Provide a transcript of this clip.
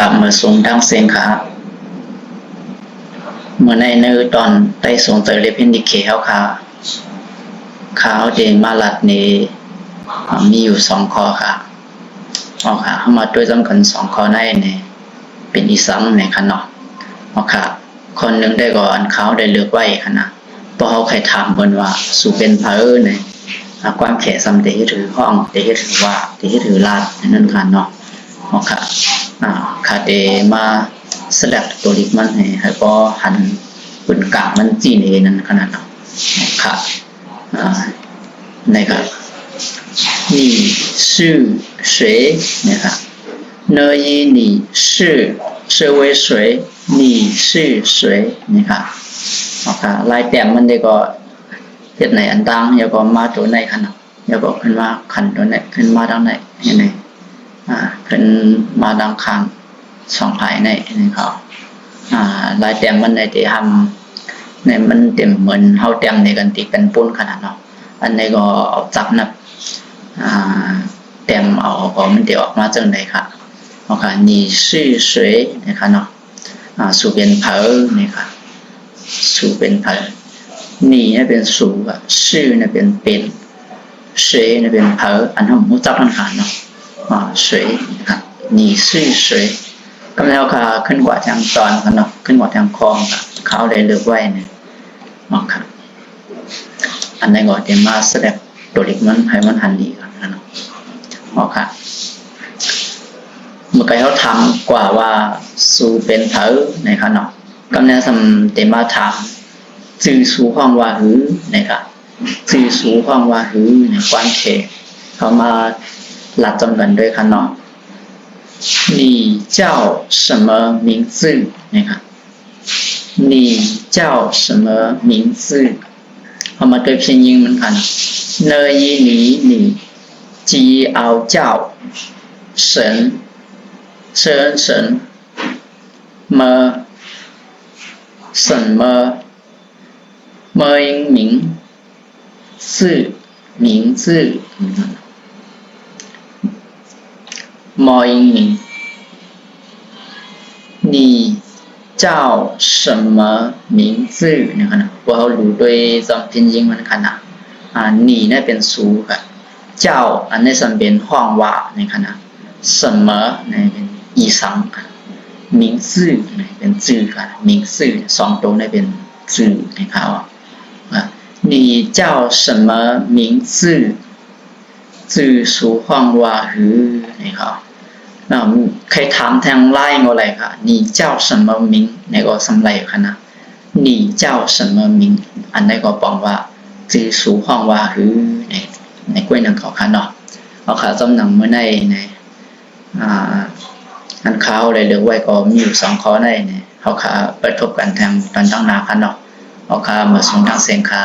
ขาเมื่อสูงทั้งเสียงขาเมื่อในเนื้อตอนได้สูงเตยเลยพินดิเคเขาขาเดมาลัดนี้มีอยู่2 ข้อค่ะค่ะเข้ามาด้วยจำกัน2 ข้อในเนี่ยเป็นอีสังในขณะค่ะคนหนึ่งได้ก่อนเขาได้เลือกไว้ขณะพอเขาใครถามเพิ่นว่าสู่เป็นพระเนี่ยความแข็งสำเดถือห้องเดถือว่าเดถือลาดนั่นค่ะเนาะค่ะค่ะเดมาสลับตัวลิกมันให้พอหันปืนกามันจีนเองนั่นขนาดเนาะค่ะนะครับ你是谁นะครับเนย你是为谁你是谁นะครับค่ะลายแต้มมันได้ก็เฮ็ดในอันดังแล้วก็มาตัวในขนาดแล้วก็ขึ้นมาขันตัวในขึ้นมาดังในยังไงขึ้นมาดังข้าง2 ภายในนะครับลายแต้มมันได้ที่ทำในมันเต็มเหมือนเฮาแต้มในกันติกันปุ้นขนาดเนาะอันนี้ก็เอาจับนับแต้มเอาก็มันจะออกมาจังได๋ค่ะค่ะ你是谁นะครับเนาะสู่เป็นเผอนะครับสู่เป็นเผอ你เนี่ยเป็นสู่อ่ะชื่อเนี่ยเป็น谁เนี่ยเป็นเผออันเฮารู้จักกันค่ะเนาะ谁นะครับ你是谁ก็แล้วค่ะขึ้นกว่าทางตอนกันเนาะขึ้นกว่าทางคลองค่ะเขาได้เลือกไว้เนี่ยค่ะอันนี้ก็จะมาแสดงตัวเด็กมันให้มันหันดีกันนะเนาะค่ะเมื่อกี้เขาถามกว่าว่าสู่เป็นเผอนะครับเนาะกำเนิดสำเต็มมาถามจื่อสู่ห้องว่าหือนะครับจื่อสู่ห้องว่าหือในความเขเขามาหลัดจำกันด้วยค่ะเนาะ你叫什么名字นะครับ你叫什么名字เอามาด้วยพิมพ์ยิงเหมือนกันเนย你จีเอาเจ้า神么什么么名字名字么名你叫什么名字นะครับว่าเขารู้ด้วยจำพิมพ์ยิงเหมือนกันนะ你เนี่ยเป็นสูค่ะเจ้าอันนี้สันเป็นห้องว่านะครับนะ什么เนี่ยเป็นอีสัง名字เนี่ยเป็นจื่อค่ะ名字2 ตัวเนี่ยเป็นจื่อนะครับ你叫什么名字จื่อสู่ห้องว่าหือนะครับใครถามทางไลน์ก็อะไรค่ะ你叫什么名เนี่ยก็สำไรค่ะนะ你叫什么名อันนี้ก็บอกว่าจื่อสู่ห้องว่าหือในกล้วยนังเขาค่ะเนาะเอาค่ะจำหนังเมื่อในอันเขาเลยเลือกไว้ก็มีอยู่2 ข้อในเนี่ยเขาค่ะไปทบกันทางตอนตั้งนาค่ะเนาะเอาค่ะมาส่งทางเสียงค่ะ